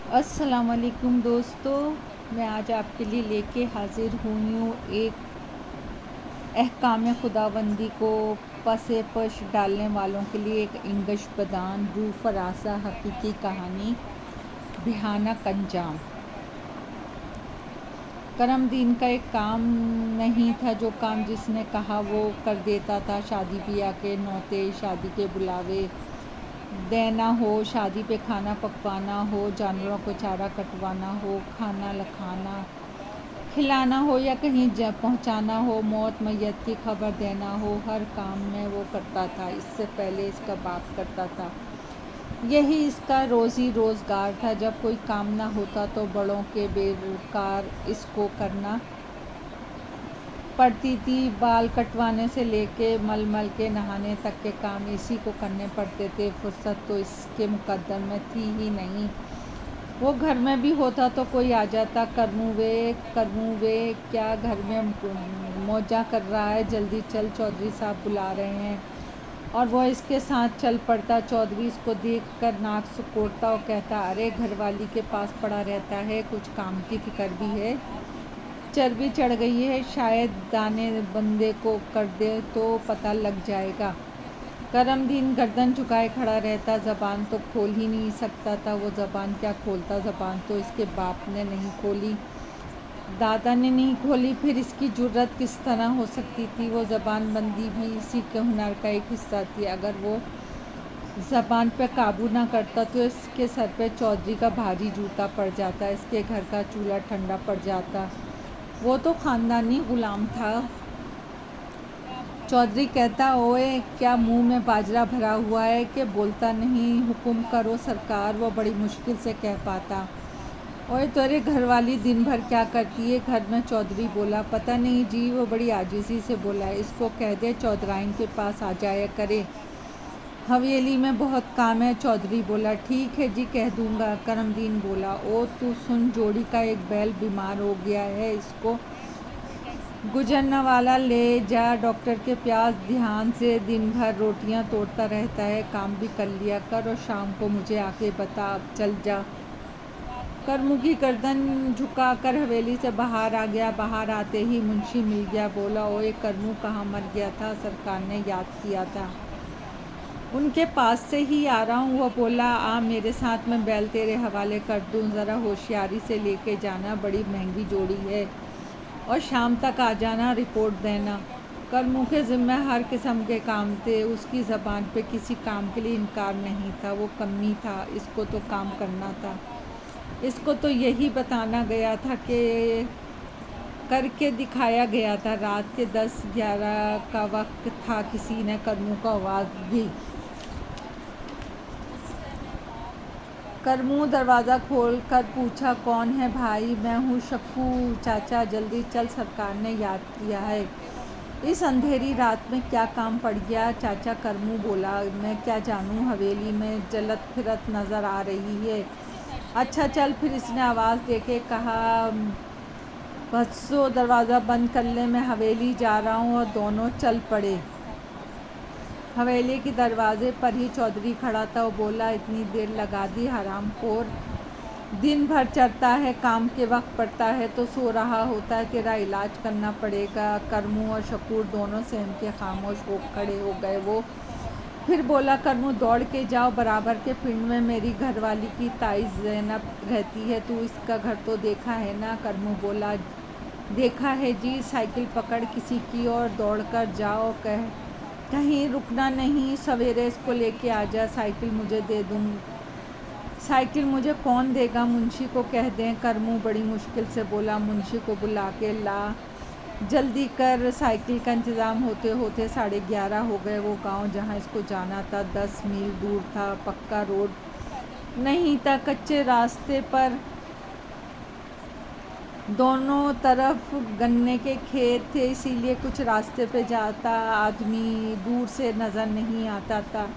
अस्सलाम वालेकुम दोस्तों, मैं आज आपके लिए लेके हाज़िर हुई हूँ एक अहकाम खुदाबंदी को पसे पश डालने वालों के लिए एक इंगश बदान रूह फरासा हकीकी कहानी भयानक अंजाम। करमदीन का एक काम नहीं था जो काम जिसने कहा वो कर देता था। शादी ब्याह के नौते, शादी के बुलावे देना हो, शादी पे खाना पकवाना हो, जानवरों को चारा कटवाना हो, खाना लखाना खिलाना हो या कहीं पहुंचाना हो, मौत मैयत की खबर देना हो, हर काम में वो करता था। इससे पहले इसका बाप करता था। यही इसका रोज़ी रोज़गार था। जब कोई काम ना होता तो बड़ों के बेकार इसको करना पड़ती थी। बाल कटवाने से लेके मल मल के नहाने तक के काम इसी को करने पड़ते थे। फुर्सत तो इसके मुकद्दर में थी ही नहीं। वो घर में भी होता तो कोई आ जाता, करमू वे क्या घर में मौजा कर रहा है, जल्दी चल, चौधरी साहब बुला रहे हैं। और वो इसके साथ चल पड़ता। चौधरी इसको देखकर नाक सुकोड़ता और कहता, अरे घरवाली के पास पड़ा रहता है, कुछ काम की फिक्र भी है, चर्बी चढ़ गई है, शायद दाने बंदे को कर दे तो पता लग जाएगा। करमदीन गर्दन झुकाए खड़ा रहता। ज़बान तो खोल ही नहीं सकता था। वो ज़बान क्या खोलता, ज़बान तो इसके बाप ने नहीं खोली, दादा ने नहीं खोली, फिर इसकी जुर्रत किस तरह हो सकती थी। वो ज़बान बंदी भी इसी के हुनर का एक हिस्सा थी। अगर वो ज़बान पे काबू ना करता तो इसके सर पे चौधरी का भारी जूता पड़ जाता, इसके घर का चूल्हा ठंडा पड़ जाता। वो तो ख़ानदानी ग़ुलाम था। चौधरी कहता, ओए क्या मुंह में बाजरा भरा हुआ है कि बोलता नहीं, हुक्म करो सरकार। वो बड़ी मुश्किल से कह पाता। ओए तेरे घरवाली दिन भर क्या करती है घर में? चौधरी बोला, पता नहीं जी। वो बड़ी आजिज़ी से बोला, इसको कह दे चौधराइन के पास आ जाया करे, हवेली में बहुत काम है। चौधरी बोला, ठीक है जी, कह दूंगा। करमदीन बोला, ओ तू सुन, जोड़ी का एक बैल बीमार हो गया है, इसको गुजरने वाला ले जा डॉक्टर के पास। ध्यान से दिन भर रोटियां तोड़ता रहता है, काम भी कर लिया कर और शाम को मुझे आके बता। अब चल जा। करमू की गर्दन झुका कर हवेली से बाहर आ गया। बाहर आते ही मुंशी मिल गया। बोला, ओए करमू कहाँ मर गया था? सरकार ने याद किया था, उनके पास से ही आ रहा हूँ। वो बोला, आ मेरे साथ, मैं बैल तेरे हवाले कर दूँ, ज़रा होशियारी से लेके जाना, बड़ी महंगी जोड़ी है, और शाम तक आ जाना, रिपोर्ट देना। करमू के ज़िम्मे हर किस्म के काम थे। उसकी ज़बान पे किसी काम के लिए इनकार नहीं था। वो कमी था, इसको तो काम करना था। इसको तो यही बताना गया था कि करके दिखाया गया था। रात के 10-11 का वक्त था। किसी ने करमू को आवाज़ दी। करमू दरवाज़ा खोल कर पूछा, कौन है भाई? मैं हूँ शक्कू चाचा, जल्दी चल, सरकार ने याद किया है। इस अंधेरी रात में क्या काम पड़ गया चाचा? करमू बोला, मैं क्या जानूँ, हवेली में जलत फिरत नज़र आ रही है। अच्छा चल फिर। इसने आवाज़ देके कहा, बच्चों दरवाज़ा बंद कर ले, मैं हवेली जा रहा हूँ। और दोनों चल पड़े। हवेली के दरवाजे पर ही चौधरी खड़ा था। वो बोला, इतनी देर लगा दी, हरामखोर, दिन भर चरता है, काम के वक्त पड़ता है तो सो रहा होता है, तेरा इलाज करना पड़ेगा। करमू और शकूर दोनों सहम के खामोश हो खड़े हो गए। वो फिर बोला, करमू दौड़ के जाओ, बराबर के पिंड में मेरी घरवाली की ताई ज़ैनब रहती है, तू इसका घर तो देखा है ना? करमू बोला, देखा है जी। साइकिल पकड़ किसी की और दौड़ कर जाओ, कहीं रुकना नहीं, सवेरे इसको लेके आ जा, साइकिल मुझे दे दूँ। साइकिल मुझे कौन देगा? मुंशी को कह दें। करमू बड़ी मुश्किल से बोला, मुंशी को बुला के ला, जल्दी कर। साइकिल का इंतज़ाम होते होते 11:30 हो गए। वो गांव जहां इसको जाना था 10 मील दूर था। पक्का रोड नहीं था, कच्चे रास्ते पर दोनों तरफ गन्ने के खेत थे, इसीलिए कुछ रास्ते पे जाता आदमी दूर से नज़र नहीं आता था।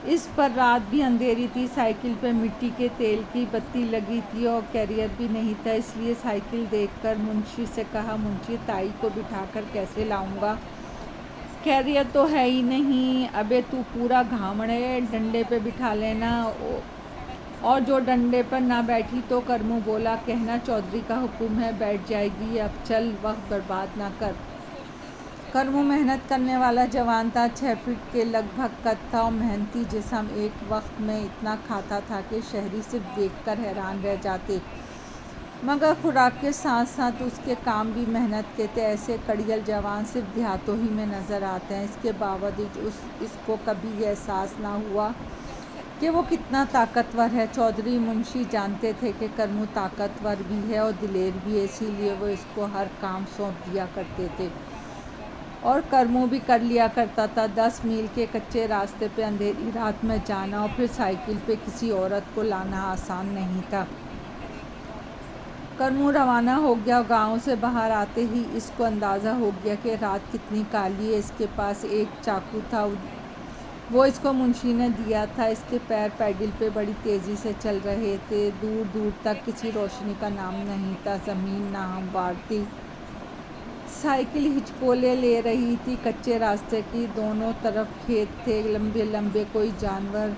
इस पर रात भी अंधेरी थी। साइकिल पे मिट्टी के तेल की बत्ती लगी थी और कैरियर भी नहीं था, इसलिए साइकिल देखकर मुंशी से कहा, मुंशी ताई को बिठाकर कैसे लाऊंगा? कैरियर तो है ही नहीं। अबे तू पूरा घामड़ है, डंडे पे बिठा लेना। और जो डंडे पर ना बैठी तो करमू बोला, कहना चौधरी का हुक्म है, बैठ जाएगी, अब चल, वक्त बर्बाद ना कर। करमू मेहनत करने वाला जवान था, 6 फीट के लगभग कद था और मेहनती जिस्म। एक वक्त में इतना खाता था कि शहरी सिर्फ देखकर हैरान रह जाते, मगर खुराक के साथ साथ उसके काम भी मेहनत के थे। ऐसे कड़ियल जवान सिर्फ देहातों ही में नज़र आते हैं। इसके बावजूद इसको कभी एहसास ना हुआ कि वो कितना ताकतवर है। चौधरी मुंशी जानते थे कि करमू ताकतवर भी है और दिलेर भी है, इसीलिए वो इसको हर काम सौंप दिया करते थे और करमू भी कर लिया करता था। 10 मील के कच्चे रास्ते पे अंधेरी रात में जाना और फिर साइकिल पे किसी औरत को लाना आसान नहीं था। करमू रवाना हो गया। गांव से बाहर आते ही इसको अंदाज़ा हो गया कि रात कितनी काली है। इसके पास एक चाकू था, वो इसको मुंशी ने दिया था। इसके पैर पैडल पे बड़ी तेज़ी से चल रहे थे। दूर दूर तक किसी रोशनी का नाम नहीं था। ज़मीन नाहमवार थी। साइकिल हिचकोले ले रही थी। कच्चे रास्ते की दोनों तरफ खेत थे, लंबे लंबे। कोई जानवर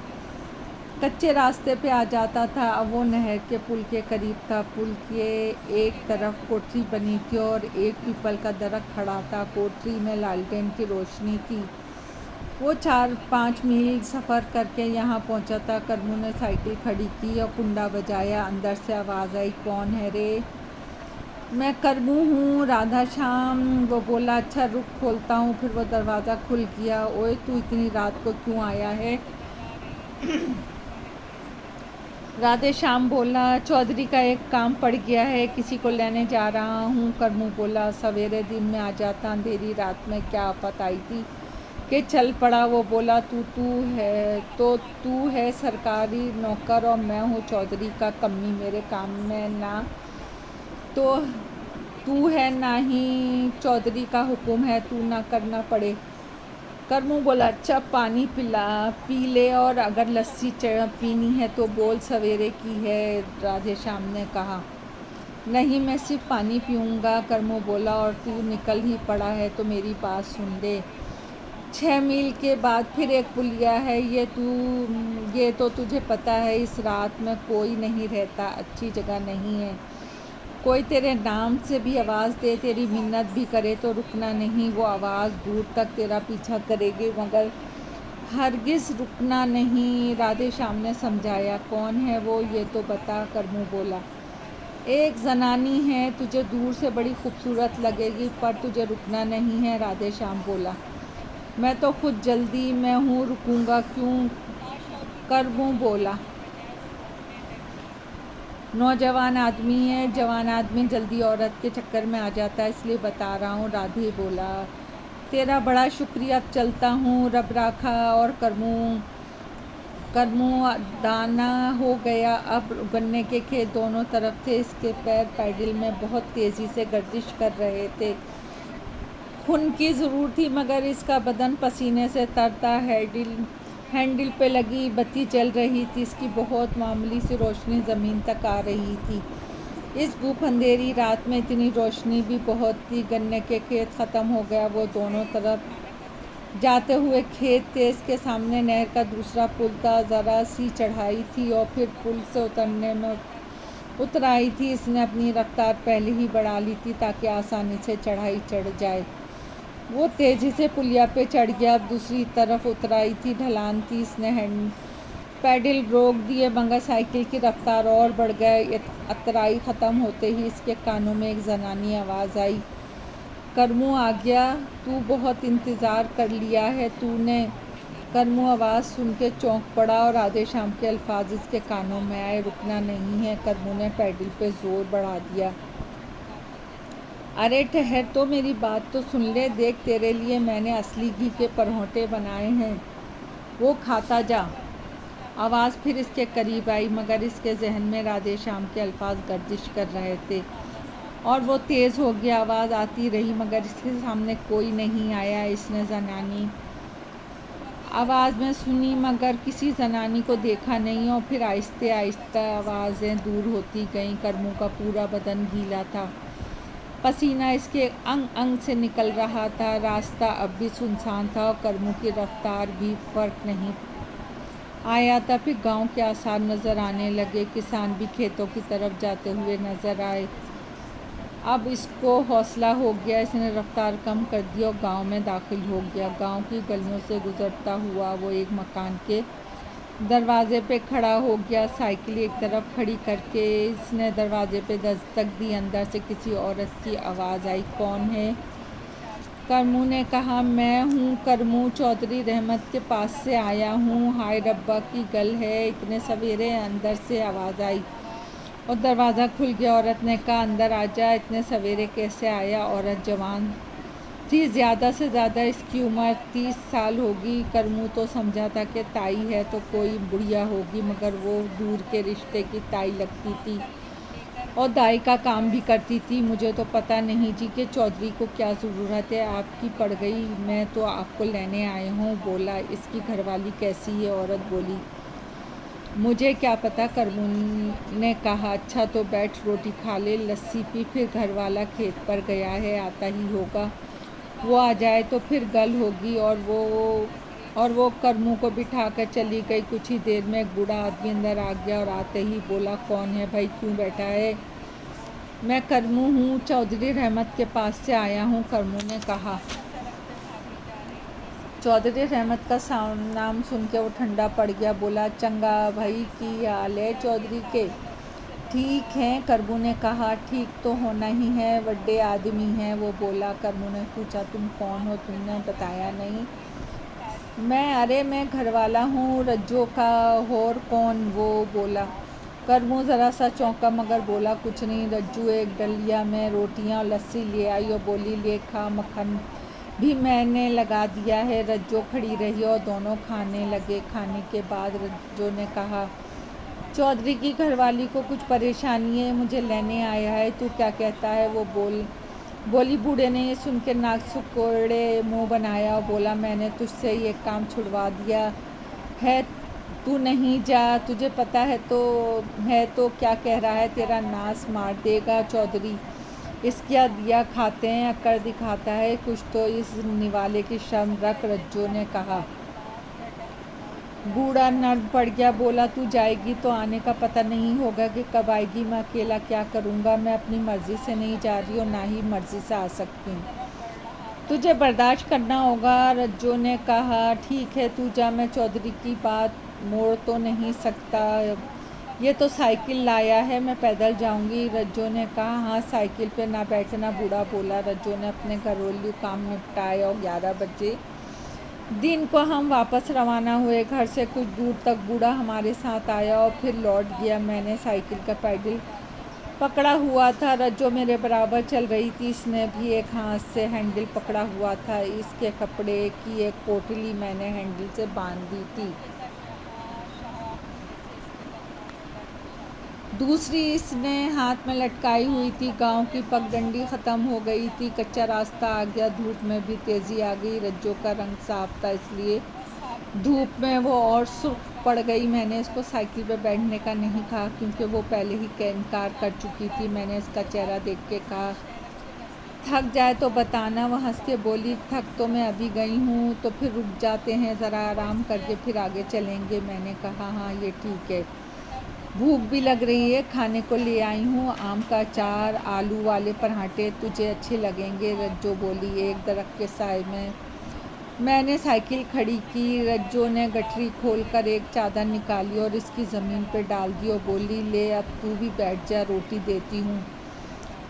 कच्चे रास्ते पे आ जाता था। अब वो नहर के पुल के करीब था। पुल के एक तरफ कोठरी बनी थी और एक पीपल का दरख्त खड़ा था। कोठरी में लालटेन की रोशनी थी। वो 4-5 मील सफ़र करके यहाँ पहुँचा था। करमू ने साइकिल खड़ी की और कुंडा बजाया। अंदर से आवाज़ आई, कौन है रे? मैं करमू हूँ, राधा श्याम। वो बोला, अच्छा रुक, खोलता हूँ। फिर वो दरवाज़ा खुल गया। ओए, तू इतनी रात को क्यों आया है? राधे श्याम बोला, चौधरी का एक काम पड़ गया है, किसी को लेने जा रहा हूँ। करमू बोला, सवेरे दिन में आ जाता, अंधेरी रात में क्या आफत आई थी कि चल पड़ा। वो बोला, तू है सरकारी नौकर और मैं हूँ चौधरी का कमी। मेरे काम में ना तो तू है ना ही चौधरी का हुक्म है, तू ना करना पड़े। करमू बोला, अच्छा पानी पी ले, और अगर लस्सी पीनी है तो बोल, सवेरे की है। राधे श्याम ने कहा, नहीं मैं सिर्फ पानी पीऊँगा। करमू बोला, और तू निकल ही पड़ा है तो मेरी बात सुन ले। 6 मील के बाद फिर एक पुलिया है। ये तो तुझे पता है। इस रात में कोई नहीं रहता, अच्छी जगह नहीं है। कोई तेरे नाम से भी आवाज़ दे, तेरी मिन्नत भी करे तो रुकना नहीं। वो आवाज़ दूर तक तेरा पीछा करेगी, मगर हरगिज़ रुकना नहीं। राधे श्याम ने समझाया, कौन है वो, ये तो बता। करमू बोला, एक जनानी है, तुझे दूर से बड़ी खूबसूरत लगेगी, पर तुझे रुकना नहीं है। राधे श्याम बोला, मैं तो खुद जल्दी में हूँ, रुकूंगा क्यों? करमू बोला, नौजवान आदमी है, जवान आदमी जल्दी औरत के चक्कर में आ जाता है, इसलिए बता रहा हूँ। राधे बोला, तेरा बड़ा शुक्रिया, अब चलता हूँ, रब राखा। और करमू दाना हो गया। अब गन्ने के खेत दोनों तरफ थे। इसके पैर पैडल में बहुत तेज़ी से गर्दिश कर रहे थे। खून की ज़रूर थी, मगर इसका बदन पसीने से तरता। हैंडल पे लगी बत्ती जल रही थी। इसकी बहुत मामूली सी रोशनी ज़मीन तक आ रही थी। इस गुप अंधेरी रात में इतनी रोशनी भी बहुत थी। गन्ने के खेत ख़त्म हो गया। वो दोनों तरफ जाते हुए खेत थे। इसके सामने नहर का दूसरा पुल था। ज़रा सी चढ़ाई थी और फिर पुल से उतरने में उतर आई थी। इसने अपनी रफ्तार पहले ही बढ़ा ली थी ताकि आसानी से चढ़ाई चढ़ जाए। वो तेज़ी से पुलिया पे चढ़ गया। अब दूसरी तरफ उतराई थी, ढलान थी। इसने पैडल रोक दिए, मगर साइकिल की रफ्तार और बढ़ गई। उतराई ख़त्म होते ही इसके कानों में एक जनानी आवाज़ आई, करमू आ गया, तू बहुत इंतज़ार कर लिया है तूने। करमू आवाज़ सुन के चौंक पड़ा और राधे श्याम के अल्फाज इसके कानों में आए, रुकना नहीं है। करमू ने पैडल पे ज़ोर बढ़ा दिया। अरे ठहर तो, मेरी बात तो सुन ले। देख, तेरे लिए मैंने असली घी के परौंठे बनाए हैं, वो खाता जा। आवाज़ फिर इसके करीब आई, मगर इसके जहन में राधे श्याम के अल्फाज गर्दिश कर रहे थे और वो तेज़ हो गया। आवाज़ आती रही, मगर इसके सामने कोई नहीं आया। इसने जनानी आवाज़ में सुनी, मगर किसी जनानी को देखा नहीं। और फिर आहिस्ते आहिस्ते आवाज़ें दूर होती गईं। करमू का पूरा बदन गीला था, पसीना इसके अंग अंग से निकल रहा था। रास्ता अब भी सुनसान था और करमू की रफ्तार भी फर्क नहीं आया था। फिर गांव के आसार नज़र आने लगे, किसान भी खेतों की तरफ जाते हुए नज़र आए। अब इसको हौसला हो गया, इसने रफ्तार कम कर दी और गांव में दाखिल हो गया। गांव की गलियों से गुजरता हुआ वो एक मकान के दरवाजे पे खड़ा हो गया। साइकिल एक तरफ खड़ी करके इसने दरवाजे पे दस्तक दी। अंदर से किसी औरत की आवाज़ आई, कौन है? करमू ने कहा, मैं हूँ करमू, चौधरी रहमत के पास से आया हूँ। हाय रब्बा की गल है, इतने सवेरे? अंदर से आवाज़ आई और दरवाज़ा खुल गया। औरत ने कहा, अंदर आ जा, इतने सवेरे कैसे आया? औरत जवान थी, ज़्यादा से ज़्यादा इसकी उम्र 30 साल होगी। करमू तो समझा था कि ताई है तो कोई बुढ़िया होगी, मगर वो दूर के रिश्ते की ताई लगती थी और दाई का काम भी करती थी। मुझे तो पता नहीं जी कि चौधरी को क्या ज़रूरत है, आपकी पड़ गई, मैं तो आपको लेने आया हूँ। बोला, इसकी घरवाली कैसी है? औरत बोली, मुझे क्या पता। करमू ने कहा, अच्छा तो बैठ, रोटी खा ले, लस्सी पी। फिर घरवाला खेत पर गया है, आता ही होगा। वो आ जाए तो फिर गल होगी। और वो करमू को बिठा कर चली गई। कुछ ही देर में एक बूढ़ा आदमी अंदर आ गया और आते ही बोला, कौन है भाई, क्यों बैठा है? मैं करमू हूँ, चौधरी रहमत के पास से आया हूँ, करमू ने कहा। चौधरी रहमत का नाम सुन के वो ठंडा पड़ गया। बोला, चंगा भाई, की हाल है चौधरी के? ठीक है, करमू ने कहा। ठीक तो होना ही है, बड़े आदमी हैं। वो बोला। करमू ने पूछा, तुम कौन हो? तुमने बताया नहीं। मैं घरवाला हूँ रज्जो का। और कौन? वो बोला। करमू ज़रा सा चौंका, मगर बोला कुछ नहीं। रज्जू एक डलिया में रोटियां और लस्सी ले आई और बोली, ले खा, मक्खन भी मैंने लगा दिया है। रज्जो खड़ी रही और दोनों खाने लगे। खाने के बाद रज्जो ने कहा, चौधरी की घरवाली को कुछ परेशानी है, मुझे लेने आया है, तू क्या कहता है? वो बोली। बूढ़े ने ये सुन के नाक सुकोड़े मुँह बनाया और बोला, मैंने तुझसे ये काम छुड़वा दिया है, तू नहीं जा। तुझे पता है तो क्या कह रहा है, तेरा नाश मार देगा। चौधरी इसका दिया खाते हैं, अक्कर दिखाता है, कुछ तो इस निवाले की शर्म रख, रज्जो ने कहा। बूढ़ा नर्म पड़ गया। बोला, तू जाएगी तो आने का पता नहीं होगा कि कब आएगी। मैं अकेला क्या करूँगा? मैं अपनी मर्ज़ी से नहीं जा रही और ना ही मर्ज़ी से आ सकती हूँ, तुझे बर्दाश्त करना होगा। रज्जो ने कहा, ठीक है, तू जा, मैं चौधरी की बात मोड़ तो नहीं सकता। ये तो साइकिल लाया है, मैं पैदल जाऊंगी। रज्जो ने कहा, हाँ, साइकिल पे ना बैठना, बूढ़ा बोला। रज्जो ने अपने घरेलू काम निपटाए और 11 बजे दिन को हम वापस रवाना हुए। घर से कुछ दूर तक बूढ़ा हमारे साथ आया और फिर लौट गया। मैंने साइकिल का पैडल पकड़ा हुआ था, रज्जो मेरे बराबर चल रही थी। इसने भी एक हाथ से हैंडल पकड़ा हुआ था। इसके कपड़े की एक पोटली मैंने हैंडल से बांध दी थी, दूसरी इसने हाथ में लटकाई हुई थी। गांव की पगडंडी ख़त्म हो गई थी, कच्चा रास्ता आ गया, धूप में भी तेज़ी आ गई। रज्जो का रंग साफ था, इसलिए धूप में वो और सुर्ख पड़ गई। मैंने इसको साइकिल पर बैठने का नहीं कहा, क्योंकि वो पहले ही इनकार कर चुकी थी। मैंने इसका चेहरा देख के कहा, थक जाए तो बताना। वह हंस के बोली, थक तो मैं अभी गई हूँ, तो फिर रुक जाते हैं, ज़रा आराम करके फिर आगे चलेंगे। मैंने कहा, हाँ, ये ठीक है, भूख भी लग रही है, खाने को ले आई हूँ, आम का अचार, आलू वाले पराठे, तुझे अच्छे लगेंगे। रज्जो बोली। एक दरख्त के साए में मैंने साइकिल खड़ी की। रज्जो ने गठरी खोलकर एक चादर निकाली और इसकी ज़मीन पर डाल दी और बोली, ले, अब तू भी बैठ जा, रोटी देती हूँ।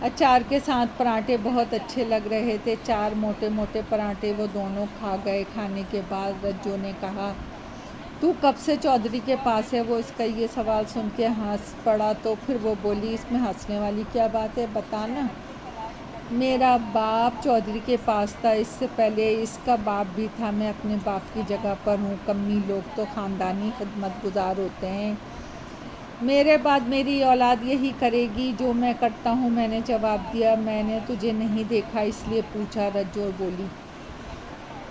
अचार के साथ पराठे बहुत अच्छे लग रहे थे। 4 मोटे मोटे पराठे वो दोनों खा गए। खाने के बाद रज्जो ने कहा, तू कब से चौधरी के पास है? वो इसका ये सवाल सुन के हंस पड़ा। तो फिर वो बोली, इसमें हंसने वाली क्या बात है, बताना। मेरा बाप चौधरी के पास था, इससे पहले इसका बाप भी था। मैं अपने बाप की जगह पर हूँ। कम्मी लोग तो ख़ानदानी खिदमत गुजार होते हैं, मेरे बाद मेरी औलाद यही करेगी जो मैं करता हूँ। मैंने जवाब दिया, मैंने तुझे नहीं देखा इसलिए पूछा। रज्जो बोली,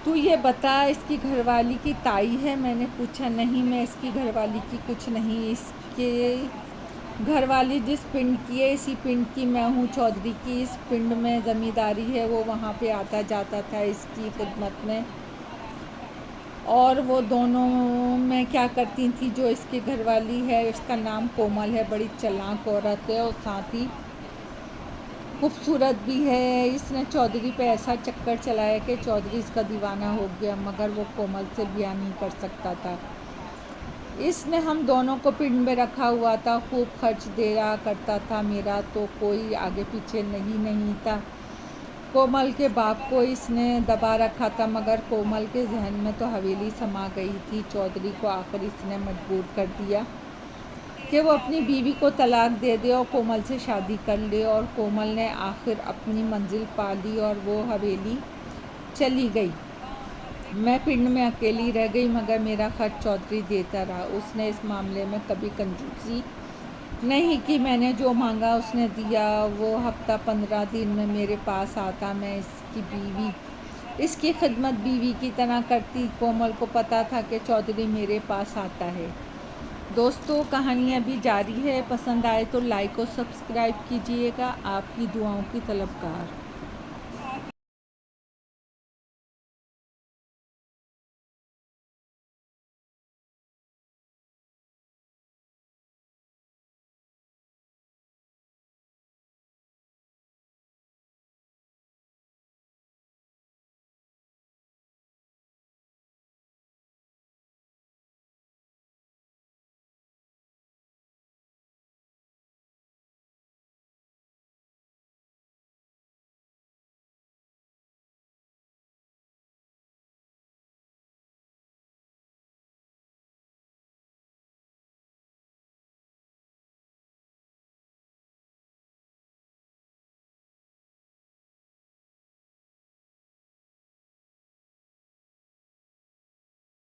तू ये बता, इसकी घरवाली की ताई है? मैंने पूछा, नहीं, मैं इसकी घरवाली की कुछ नहीं। इसके घरवाली जिस पिंड की है, इसी पिंड की मैं हूँ। चौधरी की इस पिंड में ज़मींदारी है, वो वहाँ पे आता जाता था इसकी खिदमत में। और वो दोनों में क्या करती थी, जो इसकी घरवाली है उसका नाम कोमल है, बड़ी चालाक औरत है और साथ ही खूबसूरत भी है। इसने चौधरी पे ऐसा चक्कर चलाया कि चौधरी इसका दीवाना हो गया, मगर वो कोमल से ब्याह नहीं कर सकता था। इसने हम दोनों को पिंड में रखा हुआ था, खूब खर्च दे रहा करता था, मेरा तो कोई आगे पीछे नहीं था। कोमल के बाप को इसने दबा रखा था, मगर कोमल के जहन में तो हवेली समा गई थी। चौधरी को आखिर इसने मजबूर कर दिया कि वो अपनी बीवी को तलाक दे दे और कोमल से शादी कर ले, और कोमल ने आखिर अपनी मंजिल पा ली और वो हवेली चली गई। मैं पिंड में अकेली रह गई, मगर मेरा खर्च चौधरी देता रहा। उसने इस मामले में कभी कंजूसी नहीं कि मैंने जो मांगा उसने दिया। वो हफ्ता 15 दिन में मेरे पास आता, मैं इसकी खिदमत बीवी की तरह करती। कोमल को पता था कि चौधरी मेरे पास आता है। दोस्तों, कहानी अभी जारी है। पसंद आए तो लाइक और सब्सक्राइब कीजिएगा। आपकी दुआओं की तलबगार।